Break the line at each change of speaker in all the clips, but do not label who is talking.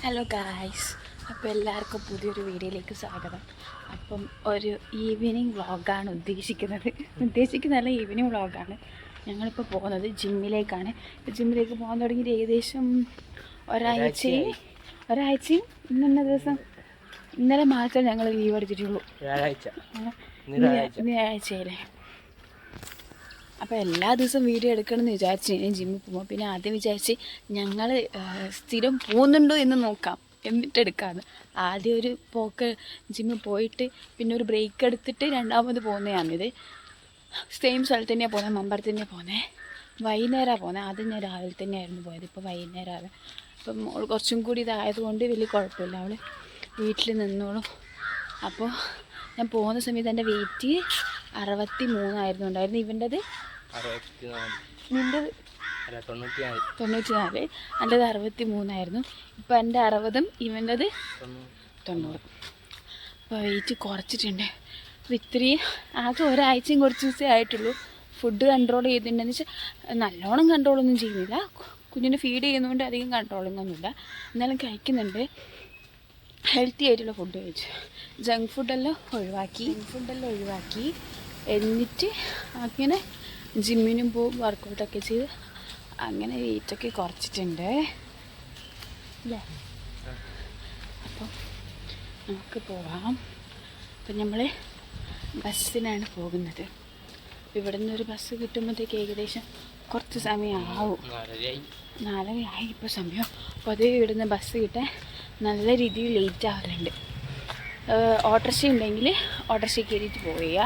Hello guys, അപ്പോൾ എല്ലാവർക്കും പുതിയൊരു വീഡിയോയിലേക്ക് സ്വാഗതം. അപ്പം ഒരു ഈവനിങ് വ്ളോഗാണ് ഉദ്ദേശിക്കുന്നതല്ല, ഈവനിങ് വ്ളോഗാണ്. ഞങ്ങളിപ്പോൾ പോകുന്നത് ജിമ്മിലേക്കാണ്. ജിമ്മിലേക്ക് പോകാൻ തുടങ്ങിയിട്ട് ഏകദേശം ഒരാഴ്ചയും ഇന്നെന്ന ദിവസം ഇന്നലെ മാത്രമേ ഞങ്ങൾ ലീവ് എടുത്തിട്ടുള്ളൂ. വ്യാഴാഴ്ചയിലെ അപ്പോൾ എല്ലാ ദിവസവും വീഡിയോ എടുക്കണമെന്ന് വിചാരിച്ചു ജിമ്മിൽ പോകുമ്പോൾ. പിന്നെ ആദ്യം വിചാരിച്ച് ഞങ്ങൾ സ്ഥിരം പോകുന്നുണ്ടോ എന്ന് നോക്കാം എന്നിട്ട് എടുക്കാമെന്ന്. ആദ്യം ഒരു പോക്ക് ജിമ്മിൽ പോയിട്ട് പിന്നെ ഒരു ബ്രേക്ക് എടുത്തിട്ട് രണ്ടാമത് പോകുന്നതാണിത്. സെയിം സ്ഥലത്ത് തന്നെയാണ് പോകുന്നത്, മമ്പലത്ത് തന്നെയാണ് പോകുന്നത്. വൈകുന്നേരമാണ് പോകുന്നത്. ആദ്യം ഞാൻ രാവിലെ തന്നെയായിരുന്നു പോയത്, ഇപ്പോൾ വൈകുന്നേരമാണ്. അപ്പം കുറച്ചും കൂടി ഇതായതുകൊണ്ട് വലിയ കുഴപ്പമില്ല, അവൾ വീട്ടിൽ നിന്നോളും. അപ്പോൾ ഞാൻ പോകുന്ന സമയത്ത് എൻ്റെ വെയിറ്റ് 63 ഉണ്ടായിരുന്നു. ഇവൻ്റെത് നിൻ്റെത് 94, എൻ്റെത് 63. ഇപ്പം എൻ്റെ 60ഉം ഇവൻ്റെത് 90. അപ്പോൾ വെയിറ്റ് കുറച്ചിട്ടുണ്ട്. അപ്പോൾ ഇത്രയും ആകെ ഒരാഴ്ചയും കുറച്ച് ദിവസമേ ആയിട്ടുള്ളൂ. ഫുഡ് കൺട്രോൾ ചെയ്തിട്ടുണ്ടെന്ന് വെച്ചാൽ നല്ലോണം കൺട്രോളൊന്നും ചെയ്യുന്നില്ല. കുഞ്ഞിന് ഫീഡ് ചെയ്യുന്നതുകൊണ്ട് അധികം കൺട്രോളിങ് ഒന്നുമില്ല, എന്നാലും കഴിക്കുന്നുണ്ട്. ഹെൽത്തി ആയിട്ടുള്ള ഫുഡ് കഴിച്ചു. ജങ്ക് ഫുഡെല്ലാം ഒഴിവാക്കി എന്നിട്ട് അങ്ങനെ ജിമ്മിനും പോവും, വർക്കൗട്ടൊക്കെ ചെയ്ത് അങ്ങനെ വെയിറ്റൊക്കെ കുറച്ചിട്ടുണ്ട് അല്ലേ. അപ്പം നമുക്ക് പോവാം. അപ്പം നമ്മൾ ബസ്സിനാണ് പോകുന്നത്. ഇവിടെ നിന്നൊരു ബസ് കിട്ടുമ്പോഴത്തേക്ക് ഏകദേശം കുറച്ച് സമയമാവും. 4:30 ഇപ്പോൾ സമയം. അപ്പോൾ അത് ഇവിടുന്ന് ബസ് കിട്ടാൻ നല്ല രീതിയിൽ ലേറ്റ് ആവലുണ്ട്. ഓട്ടോറിക്ഷ ഉണ്ടെങ്കിൽ ഓട്ടോറിക്ഷ കയറിയിട്ട് പോവുക.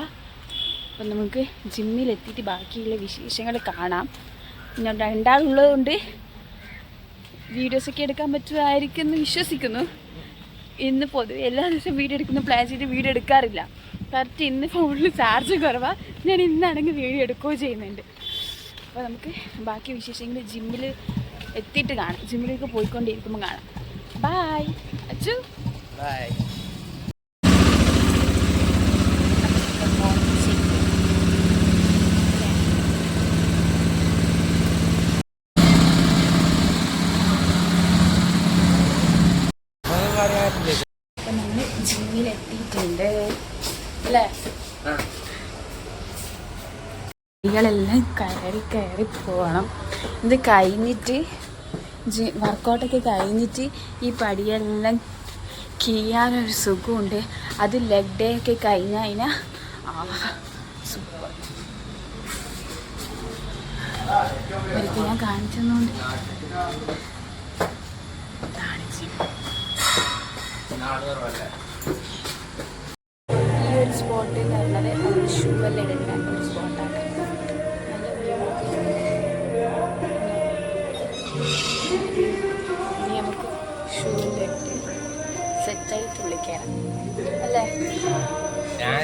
അപ്പം നമുക്ക് ജിമ്മിലെത്തിയിട്ട് ബാക്കിയുള്ള വിശേഷങ്ങൾ കാണാം. പിന്നെ രണ്ടാളുള്ളതുകൊണ്ട് വീഡിയോസൊക്കെ എടുക്കാൻ പറ്റുമായിരിക്കും എന്ന് വിശ്വസിക്കുന്നു. ഇന്ന് പൊതുവെ എല്ലാ ദിവസവും വീഡിയോ എടുക്കുന്ന പ്ലാൻ ചെയ്ത് വീഡിയോ എടുക്കാറില്ല. കറക്റ്റ് ഇന്ന് ഫോണിൽ ചാർജ് കുറവാണ്. ഞാൻ ഇന്നാണെങ്കിൽ വീഡിയോ എടുക്കുകയോ ചെയ്യുന്നുണ്ട്. അപ്പോൾ നമുക്ക് ബാക്കി വിശേഷങ്ങൾ ജിമ്മിൽ എത്തിയിട്ട് കാണാം. ജിമ്മിലേക്ക് പോയിക്കൊണ്ടിരിക്കുമ്പോൾ കാണാം. ബൈ അച്ചു. ബൈ. അപ്പം നമ്മൾ ജിമ്മിലെത്തിയിട്ടുണ്ട് അല്ലേ. കുട്ടികളെല്ലാം കയറി പോകണം. ഇത് കഴിഞ്ഞിട്ട് വർക്കൗട്ടൊക്കെ കഴിഞ്ഞിട്ട് ഈ പടിയെല്ലാം കീഴാനൊരു സുഖമുണ്ട്. അത് ലെഗ് ഡേ ഒക്കെ കഴിഞ്ഞാൽ സൂപ്പർ. ഒരിക്കൽ ഞാൻ കാണിച്ചെന്നുകൊണ്ട് ഈ ഒരു സ്പോട്ട് എന്ന് പറയുന്നത് ഷൂ എല്ലാം ഇടാൻ ഒരു സ്പോട്ടാണ്. ഇനി നമുക്ക് ഷൂ ഇട്ട് സെറ്റായിട്ട് വിളിക്കണം അല്ലേ. ഞാൻ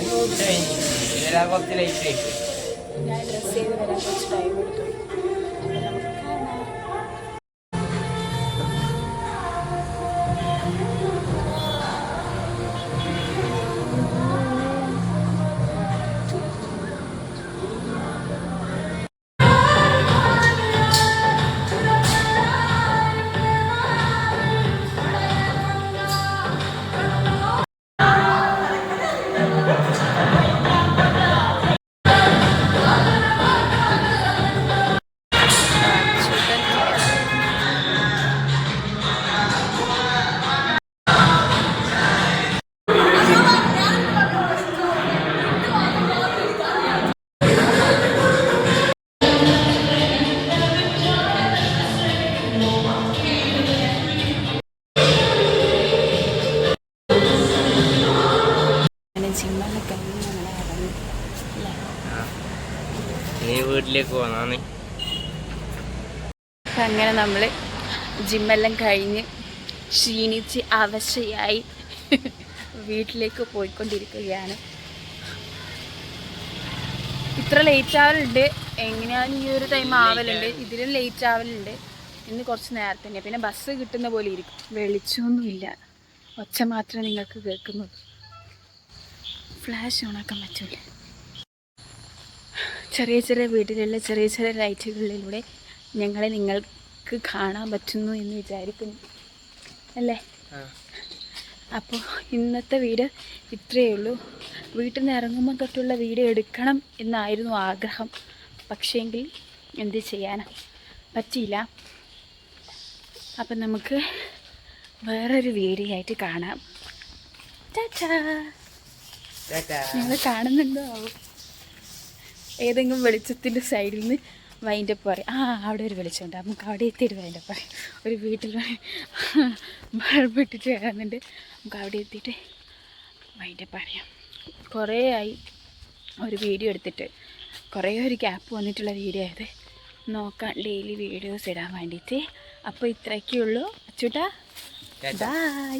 ഡ്രസ്സ് ചെയ്ത് വരാൻ കുറച്ച് ടൈം എടുത്തു. അപ്പം നമുക്ക് കാണാം.
വീട്ടിലേക്ക് പോകാനാണ്.
അങ്ങനെ നമ്മൾ ജിമ്മെല്ലാം കഴിഞ്ഞ് ക്ഷീണിച്ച് അവശയായി വീട്ടിലേക്ക് പോയിക്കൊണ്ടിരിക്കുകയാണ്. ഇത്ര ലേറ്റ് ആവലുണ്ട്, എങ്ങനെയാണ് ഈ ഒരു ടൈം ആവലുണ്ട്, ഇതിലും ലേറ്റ് ആവലുണ്ട്. ഇന്ന് കുറച്ച് നേരത്തെ തന്നെ. പിന്നെ ബസ് കിട്ടുന്ന പോലെ ഇരിക്കും, വെളിച്ചമൊന്നുമില്ല, ഒച്ച മാത്രമേ നിങ്ങൾക്ക് കേൾക്കുന്നുള്ളൂ. ഫ്ലാഷ് ഓണാക്കാൻ പറ്റില്ല. ചെറിയ വീട്ടിലുള്ള ചെറിയ ലൈറ്റുകളിലൂടെ ഞങ്ങളെ നിങ്ങൾക്ക് കാണാൻ പറ്റുന്നു എന്ന് വിചാരിക്കുന്നു. അല്ലേ? അപ്പോൾ ഇന്നത്തെ വീഡിയോ ഇത്രയേ ഉള്ളൂ. വീട്ടിൽ നിന്ന് ഇറങ്ങുമ്പോൾ തൊട്ടുള്ള വീഡിയോ എടുക്കണം എന്നായിരുന്നു ആഗ്രഹം. പക്ഷേങ്കിൽ എന്ത് ചെയ്യാനാ, പറ്റിയില്ല. അപ്പം നമുക്ക് വേറൊരു വീഡിയോ ആയിട്ട് കാണാം. ടാറ്റാ. നിങ്ങൾ കാണുന്നുണ്ടോ? ഏതെങ്കിലും വെളിച്ചത്തിൻ്റെ സൈഡിൽ നിന്ന് വൈൻഡപ്പ് പറയും. അവിടെ ഒരു വെളിച്ചമുണ്ട്, നമുക്ക് അവിടെ എത്തിയിട്ട് വൈൻഡപ്പ് പറയും. ഒരു വീട്ടിൽ ബൾബിട്ടിട്ട് വരുന്നുണ്ട്, നമുക്ക് അവിടെ എത്തിയിട്ട് വൈൻഡപ്പ് പറയാം. കുറേ ആയി ഒരു വീഡിയോ എടുത്തിട്ട്, കുറേ ഒരു ഗ്യാപ്പ് വന്നിട്ടുള്ള വീഡിയോ ആയത്. നോക്കാം ഡെയിലി വീഡിയോസ് ഇടാൻ വേണ്ടിയിട്ട്. അപ്പോൾ ഇത്രയൊക്കെ ഉള്ളൂ. അച്ചൂട്ടാ, ബൈ.